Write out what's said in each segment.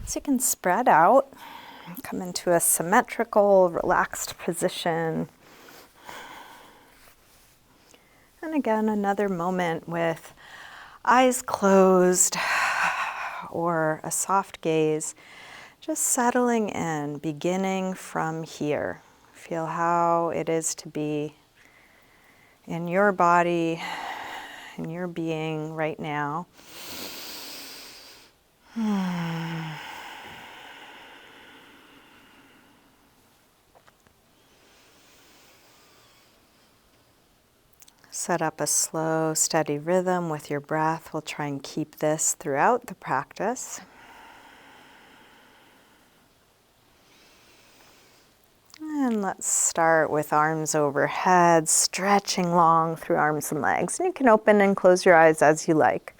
So you can spread out, come into a symmetrical, relaxed position. And again, another moment with eyes closed or a soft gaze, just settling in, beginning from here. Feel how it is to be in your body, in your being right now. Set up a slow, steady rhythm with your breath. We'll try and keep this throughout the practice. And let's start with arms overhead, stretching long through arms and legs. And you can open and close your eyes as you like.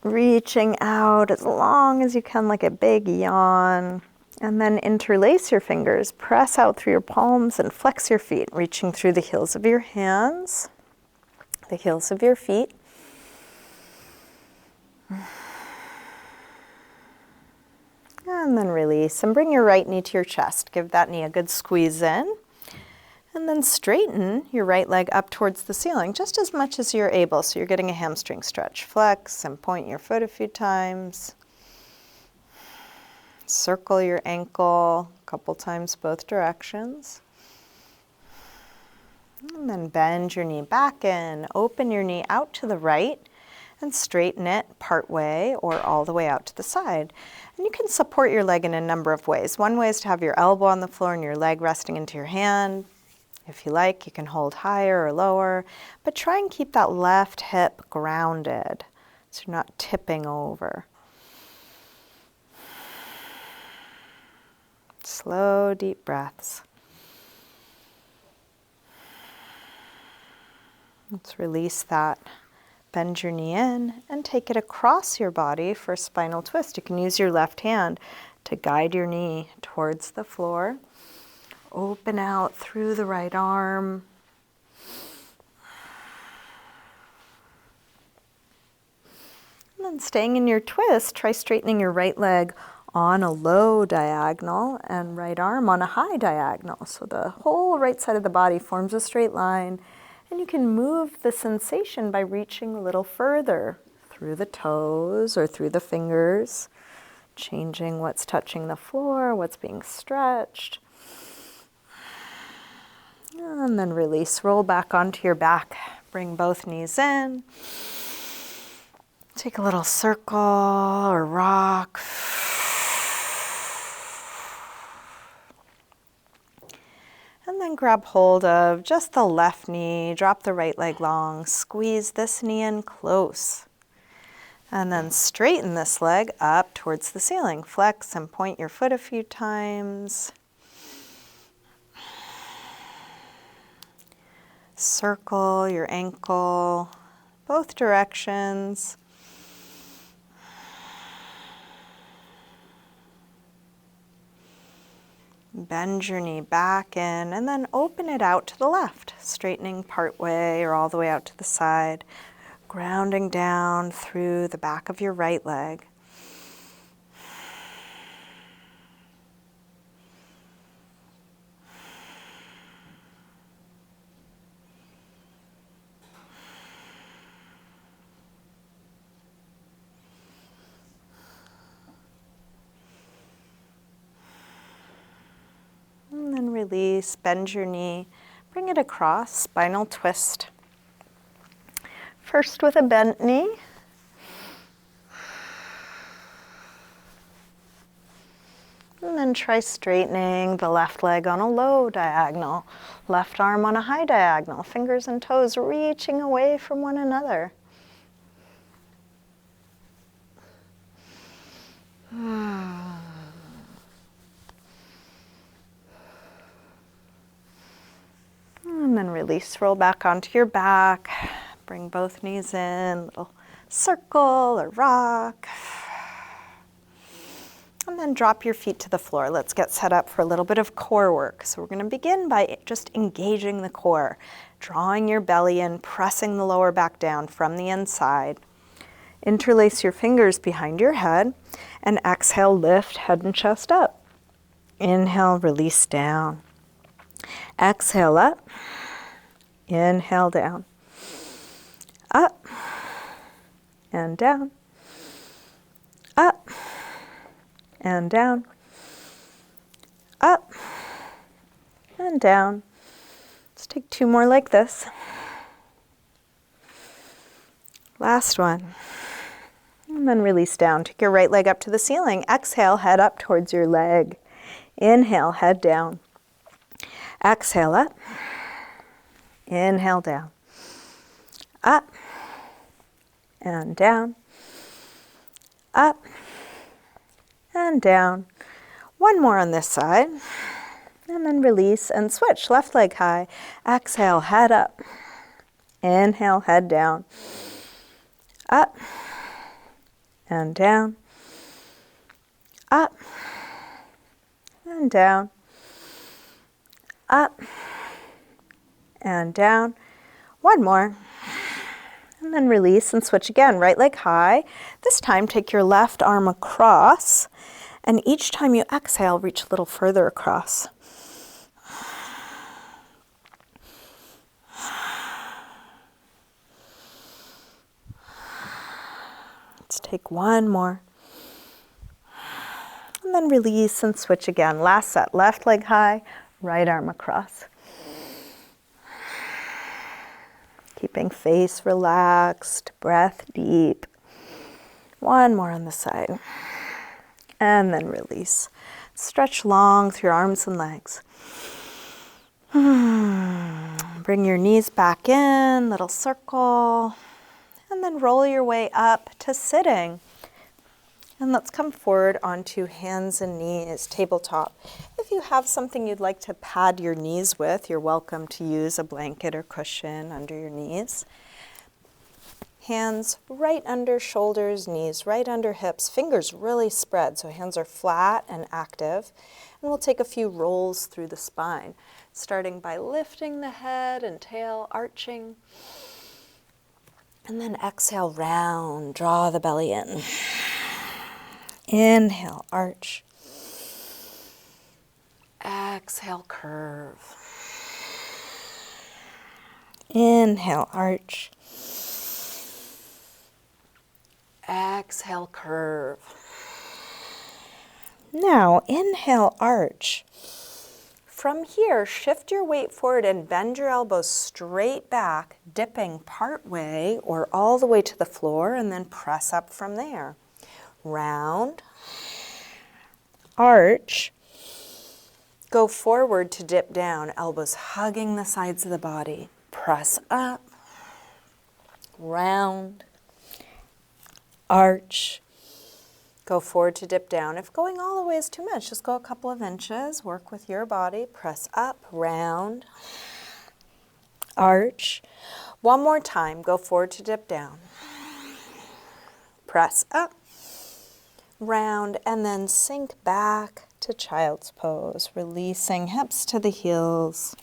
Reaching out as long as you can, like a big yawn. And then interlace your fingers, press out through your palms and flex your feet, reaching through the heels of your hands, the heels of your feet. And then release and bring your right knee to your chest. Give that knee a good squeeze in. And then straighten your right leg up towards the ceiling just as much as you're able. So you're getting a hamstring stretch. Flex and point your foot a few times. Circle your ankle a couple times both directions. And then bend your knee back in. Open your knee out to the right and straighten it part way or all the way out to the side. And you can support your leg in a number of ways. One way is to have your elbow on the floor and your leg resting into your hand. If you like, you can hold higher or lower, but try and keep that left hip grounded so you're not tipping over. Slow, deep breaths. Let's release that. Bend your knee in and take it across your body for a spinal twist. You can use your left hand to guide your knee towards the floor. Open out through the right arm. And then staying in your twist, try straightening your right leg on a low diagonal and right arm on a high diagonal. So the whole right side of the body forms a straight line. And you can move the sensation by reaching a little further through the toes or through the fingers, changing what's touching the floor, what's being stretched. And then release, roll back onto your back. Bring both knees in. Take a little circle or rock. And then grab hold of just the left knee, drop the right leg long, squeeze this knee in close. And then straighten this leg up towards the ceiling. Flex and point your foot a few times. Circle your ankle, both directions. Bend your knee back in and then open it out to the left, straightening part way or all the way out to the side, grounding down through the back of your right leg. And then release, bend your knee, bring it across, spinal twist. First with a bent knee. And then try straightening the left leg on a low diagonal, left arm on a high diagonal, fingers and toes reaching away from one another. And then release, roll back onto your back. Bring both knees in, little circle or rock. And then drop your feet to the floor. Let's get set up for a little bit of core work. So we're going to begin by just engaging the core, drawing your belly in, pressing the lower back down from the inside. Interlace your fingers behind your head and exhale, lift head and chest up. Inhale, release down. Exhale up. Inhale down. Up and down. Up and down. Up and down. Let's take 2 more like this. Last one. And then release down. Take your right leg up to the ceiling. Exhale, head up towards your leg. Inhale, head down. Exhale up. Inhale down. Up and down. Up and down. One more on this side. And then release and switch. Left leg high. Exhale, head up. Inhale, head down. Up and down. Up and down. Up and down. One more. And then release and switch again. Right leg high. This time take your left arm across. And each time you exhale, reach a little further across. Let's take one more. And then release and switch again. Last set. Left leg high, right arm across. Keeping face relaxed, breath deep. One more on the side. And then release. Stretch long through your arms and legs. Bring your knees back in, little circle. And then roll your way up to sitting. And let's come forward onto hands and knees, tabletop. If you have something you'd like to pad your knees with, you're welcome to use a blanket or cushion under your knees. Hands right under shoulders, knees right under hips, fingers really spread, so hands are flat and active. And we'll take a few rolls through the spine, starting by lifting the head and tail, arching. And then exhale, round, draw the belly in. Inhale, arch. Exhale, curve. Inhale, arch. Exhale, curve. Now, inhale, arch. From here, shift your weight forward and bend your elbows straight back, dipping part way or all the way to the floor, and then press up from there. Round, arch, go forward to dip down, elbows hugging the sides of the body. Press up, round, arch, go forward to dip down. If going all the way is too much, just go a couple of inches, work with your body, press up, round, arch. One more time, go forward to dip down. Press up, round, and then sink back to child's pose, releasing hips to the heels,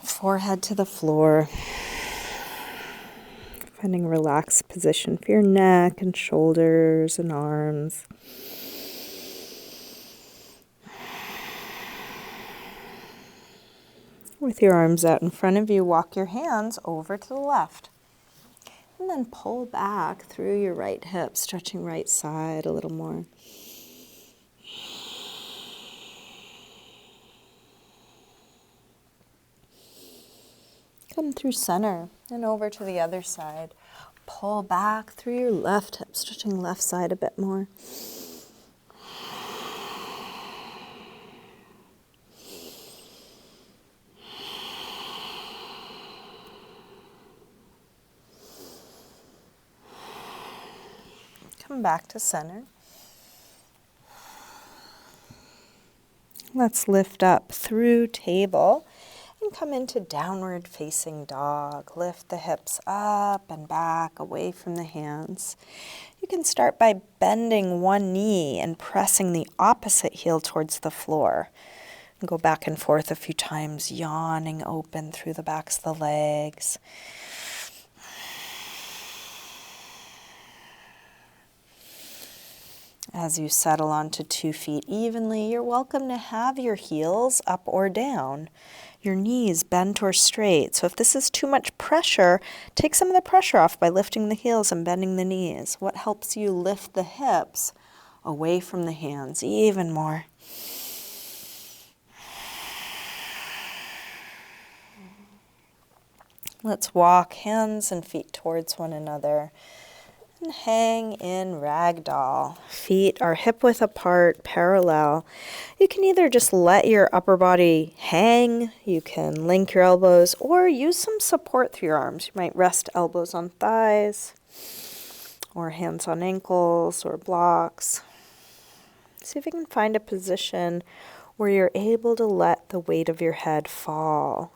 forehead to the floor. Finding a relaxed position for your neck and shoulders and arms. With your arms out in front of you, walk your hands over to the left. And then pull back through your right hip, stretching right side a little more. Come through center and over to the other side. Pull back through your left hip, stretching left side a bit more. Come back to center. Let's lift up through table and come into downward facing dog. Lift the hips up and back away from the hands. You can start by bending one knee and pressing the opposite heel towards the floor. And go back and forth a few times, yawning open through the backs of the legs. As you settle onto 2 feet evenly, you're welcome to have your heels up or down, your knees bent or straight. So if this is too much pressure, take some of the pressure off by lifting the heels and bending the knees. What helps you lift the hips away from the hands even more? Let's walk hands and feet towards one another. And hang in Ragdoll. Feet are hip width apart, parallel. You can either just let your upper body hang, you can link your elbows, or use some support through your arms. You might rest elbows on thighs, or hands on ankles, or blocks. See if you can find a position where you're able to let the weight of your head fall.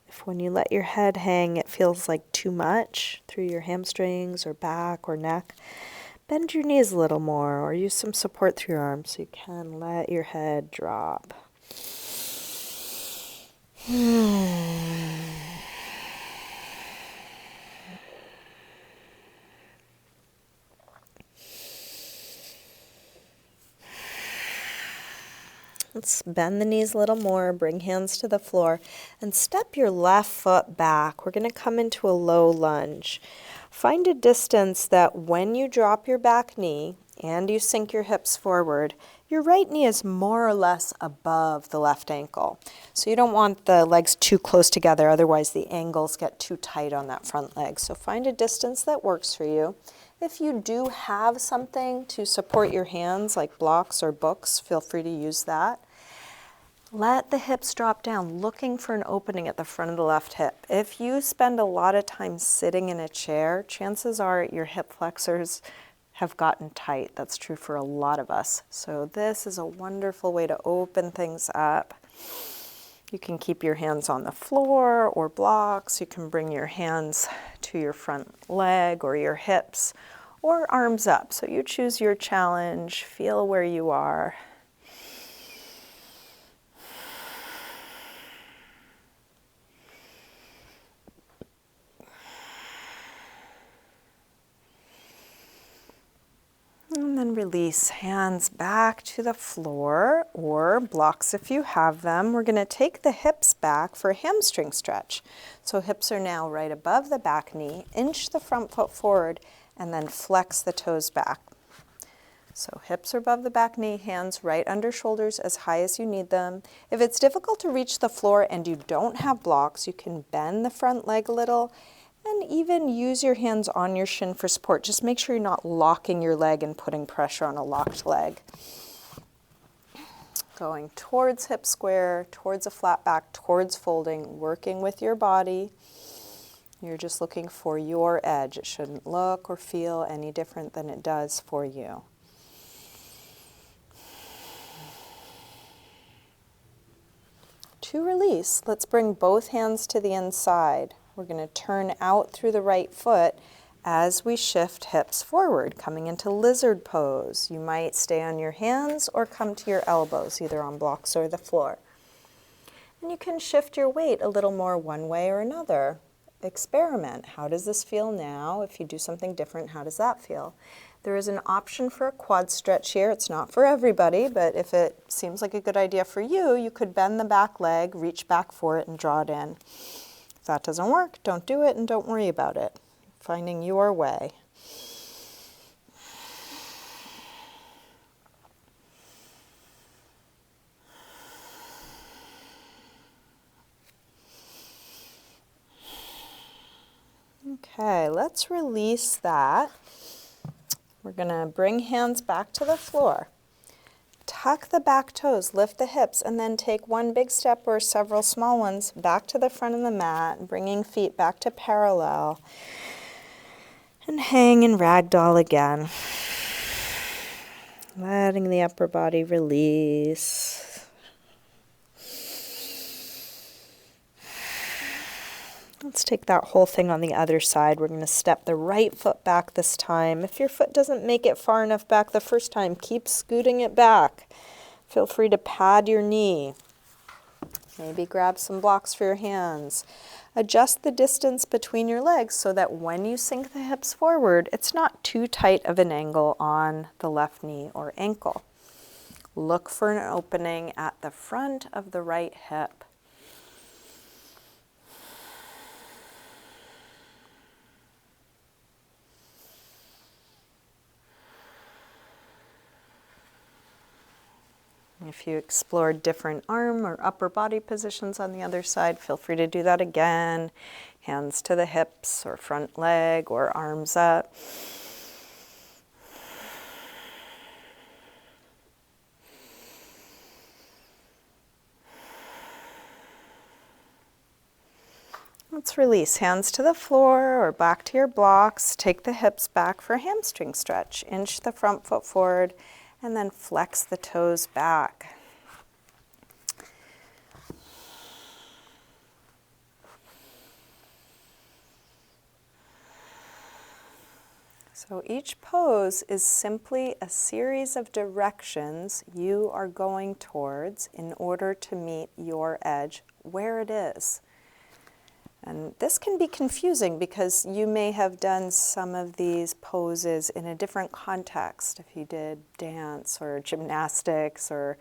If when you let your head hang, it feels like too much through your hamstrings or back or neck, bend your knees a little more or use some support through your arms so you can let your head drop. Let's bend the knees a little more, bring hands to the floor, and step your left foot back. We're going to come into a low lunge. Find a distance that when you drop your back knee and you sink your hips forward, your right knee is more or less above the left ankle. So you don't want the legs too close together, otherwise the angles get too tight on that front leg. So find a distance that works for you. If you do have something to support your hands, like blocks or books, feel free to use that. Let the hips drop down, looking for an opening at the front of the left hip. If you spend a lot of time sitting in a chair, chances are your hip flexors have gotten tight. That's true for a lot of us. So this is a wonderful way to open things up. You can keep your hands on the floor or blocks. You can bring your hands to your front leg or your hips or arms up. So you choose your challenge, feel where you are. And then release, hands back to the floor or blocks if you have them. We're going to take the hips back for a hamstring stretch. So hips are now right above the back knee, inch the front foot forward, and then flex the toes back. So hips are above the back knee, hands right under shoulders as high as you need them. If it's difficult to reach the floor and you don't have blocks, you can bend the front leg a little and even use your hands on your shin for support. Just make sure you're not locking your leg and putting pressure on a locked leg. Going towards hip square, towards a flat back, towards folding, working with your body. You're just looking for your edge. It shouldn't look or feel any different than it does for you. To release, let's bring both hands to the inside. We're going to turn out through the right foot as we shift hips forward, coming into lizard pose. You might stay on your hands or come to your elbows, either on blocks or the floor. And you can shift your weight a little more one way or another. Experiment. How does this feel now? If you do something different, how does that feel? There is an option for a quad stretch here. It's not for everybody, but if it seems like a good idea for you, you could bend the back leg, reach back for it, and draw it in. If that doesn't work, don't do it and don't worry about it. Finding your way. Okay, let's release that. We're going to bring hands back to the floor. Tuck the back toes, lift the hips, and then take one big step or several small ones back to the front of the mat, bringing feet back to parallel. And hang in Ragdoll again. Letting the upper body release. Let's take that whole thing on the other side. We're going to step the right foot back this time. If your foot doesn't make it far enough back the first time, keep scooting it back. Feel free to pad your knee. Maybe grab some blocks for your hands. Adjust the distance between your legs so that when you sink the hips forward, it's not too tight of an angle on the left knee or ankle. Look for an opening at the front of the right hip. If you explore different arm or upper body positions on the other side, feel free to do that again. Hands to the hips or front leg or arms up. Let's release. Hands to the floor or back to your blocks. Take the hips back for hamstring stretch. Inch the front foot forward and then flex the toes back. So each pose is simply a series of directions you are going towards in order to meet your edge where it is. And this can be confusing because you may have done some of these poses in a different context. If you did dance or gymnastics or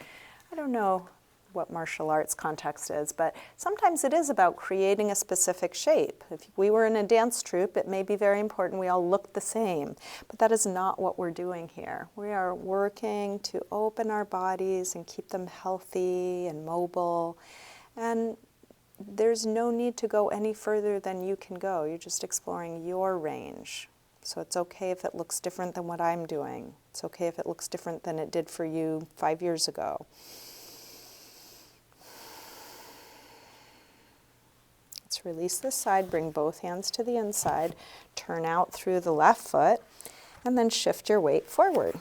I don't know what martial arts context is, but sometimes it is about creating a specific shape. If we were in a dance troupe, it may be very important we all look the same, but that is not what we're doing here. We are working to open our bodies and keep them healthy and mobile, and there's no need to go any further than you can go. You're just exploring your range. So it's okay if it looks different than what I'm doing. It's okay if it looks different than it did for you 5 years ago. Let's release this side, bring both hands to the inside, turn out through the left foot, and then shift your weight forward.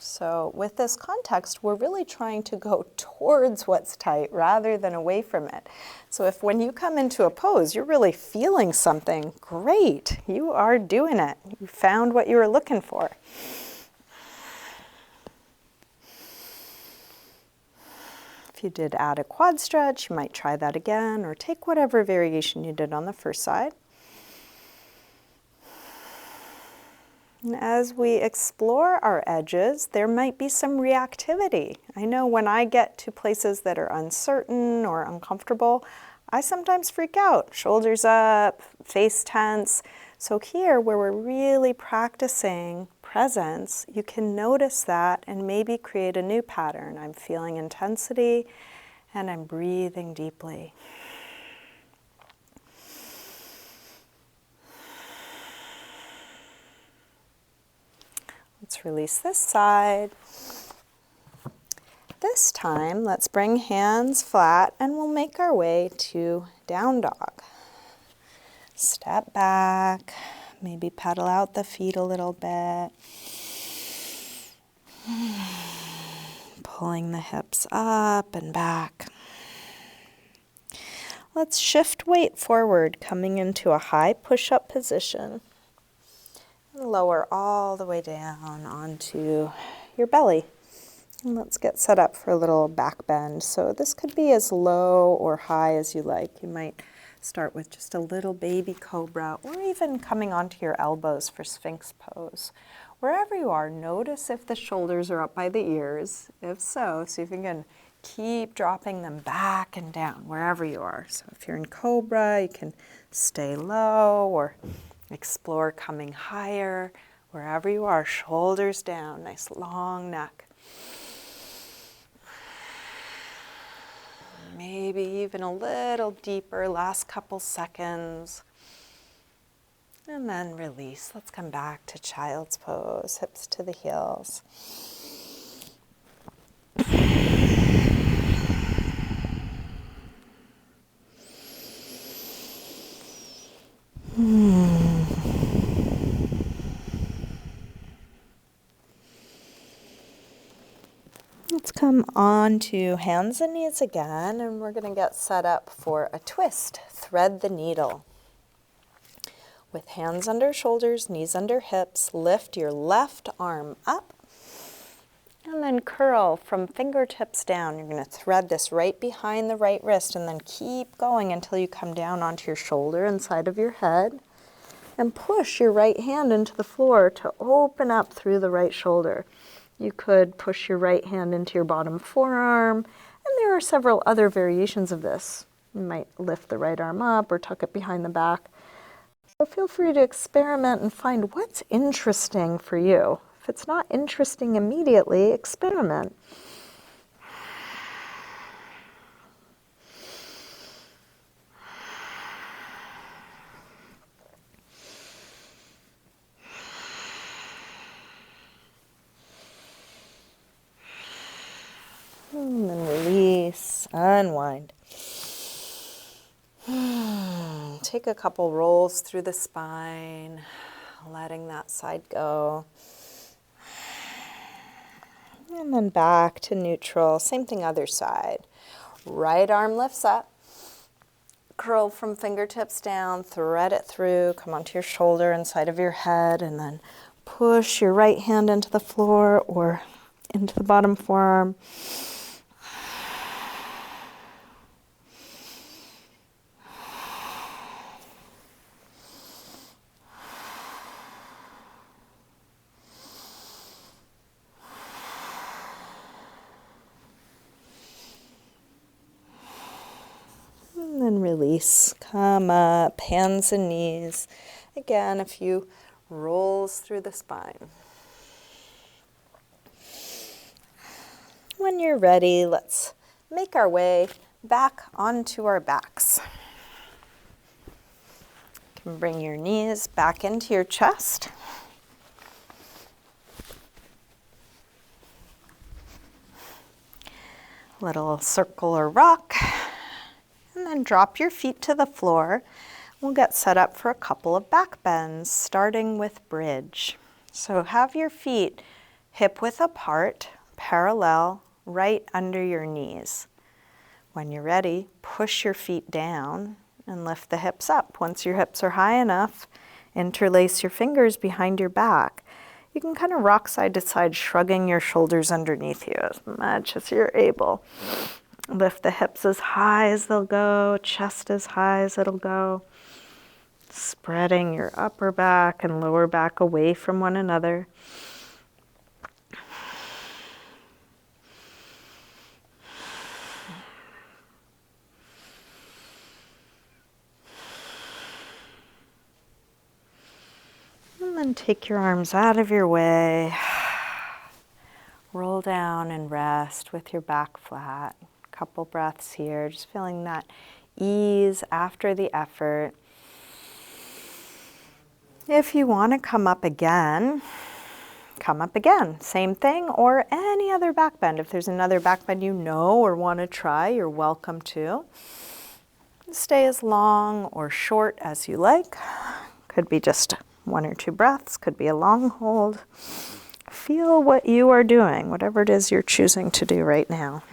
So with this context, we're really trying to go towards what's tight rather than away from it. So if when you come into a pose, you're really feeling something, great, you are doing it. You found what you were looking for. If you did add a quad stretch, you might try that again, or take whatever variation you did on the first side. And as we explore our edges, there might be some reactivity. I know when I get to places that are uncertain or uncomfortable, I sometimes freak out. Shoulders up, face tense. So here, where we're really practicing presence, you can notice that and maybe create a new pattern. I'm feeling intensity and I'm breathing deeply. Let's release this side. This time, let's bring hands flat and we'll make our way to down dog. Step back, maybe pedal out the feet a little bit. Pulling the hips up and back. Let's shift weight forward, coming into a high push-up position. Lower all the way down onto your belly. And let's get set up for a little back bend. So this could be as low or high as you like. You might start with just a little baby cobra or even coming onto your elbows for Sphinx pose. Wherever you are, notice if the shoulders are up by the ears. If so, see if you can keep dropping them back and down wherever you are. So if you're in cobra, you can stay low or explore coming higher, wherever you are, shoulders down, nice long neck. Maybe even a little deeper, last couple seconds. And then release. Let's come back to child's pose, hips to the heels. Let's come on to hands and knees again, and we're going to get set up for a twist. Thread the needle. With hands under shoulders, knees under hips, lift your left arm up And then curl from fingertips down. You're going to thread this right behind the right wrist and then keep going until you come down onto your shoulder and side of your head. And push your right hand into the floor to open up through the right shoulder. You could push your right hand into your bottom forearm, and there are several other variations of this. You might lift the right arm up or tuck it behind the back. So feel free to experiment and find what's interesting for you. If it's not interesting immediately, experiment. And then release, unwind. Take a couple rolls through the spine, letting that side go. And then back to neutral. Same thing other side. Right arm lifts up. Curl from fingertips down, thread it through, come onto your shoulder and side of your head, and then push your right hand into the floor or into the bottom forearm. And then release, come up, hands and knees. Again, a few rolls through the spine. When you're ready, let's make our way back onto our backs. You can bring your knees back into your chest. Little circle or rock. And then drop your feet to the floor. We'll get set up for a couple of back bends, starting with bridge. So have your feet hip width apart, parallel, right under your knees. When you're ready, push your feet down and lift the hips up. Once your hips are high enough, interlace your fingers behind your back. You can kind of rock side to side, shrugging your shoulders underneath you as much as you're able. Lift the hips as high as they'll go, chest as high as it'll go. Spreading your upper back and lower back away from one another. And then take your arms out of your way. Roll down and rest with your back flat. Couple breaths here, just feeling that ease after the effort. If you want to come up again. Same thing, or any other back bend. If there's another back bend you know or want to try, you're welcome to. Stay as long or short as you like. Could be just 1 or 2 breaths, could be a long hold. Feel what you are doing, whatever it is you're choosing to do right now.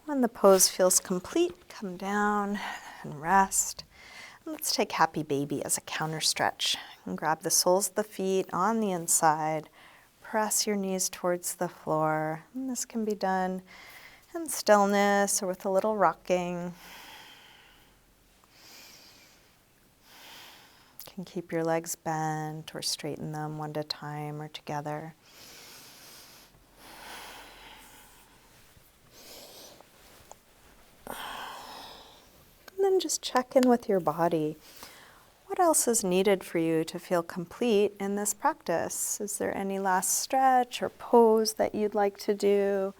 When the pose feels complete, come down and rest. Let's take Happy Baby as a counter stretch. And grab the soles of the feet on the inside. Press your knees towards the floor. And this can be done in stillness or with a little rocking. You can keep your legs bent or straighten them one at a time or together. And then just check in with your body. What else is needed for you to feel complete in this practice? Is there any last stretch or pose that you'd like to do?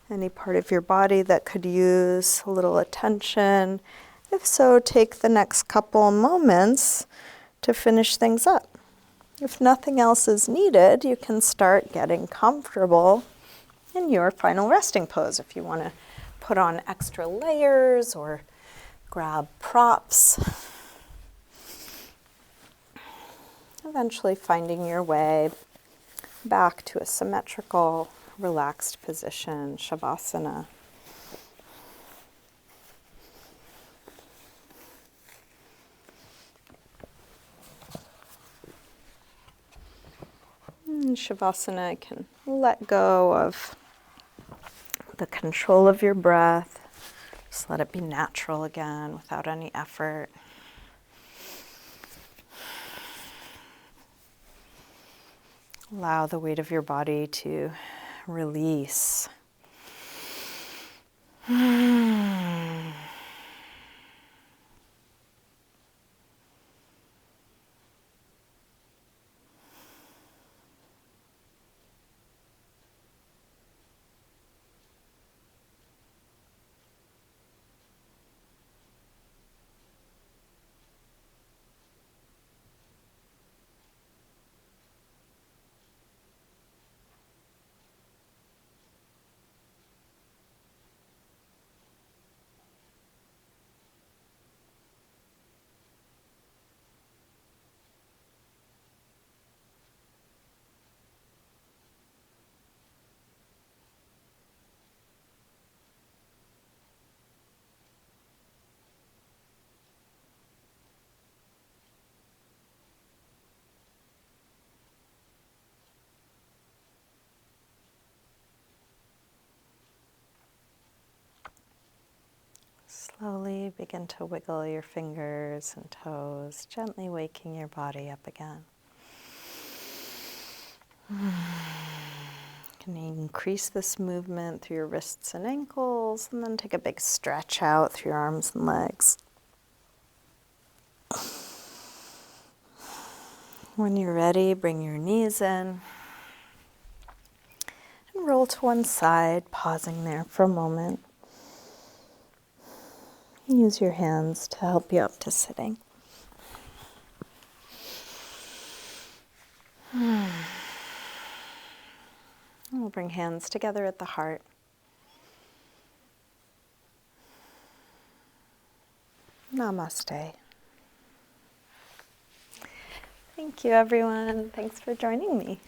Any part of your body that could use a little attention? If so, take the next couple moments to finish things up. If nothing else is needed, you can start getting comfortable in your final resting pose. If you want to put on extra layers or grab props. Eventually finding your way back to a symmetrical, relaxed position, Shavasana. In Shavasana, you can let go of the control of your breath. Just let it be natural again without any effort. Allow the weight of your body to release. Slowly begin to wiggle your fingers and toes, gently waking your body up again. You can increase this movement through your wrists and ankles, and then take a big stretch out through your arms and legs. When you're ready, bring your knees in and roll to one side, pausing there for a moment. Use your hands to help you up to sitting. We'll bring hands together at the heart. Namaste. Thank you, everyone. Thanks for joining me.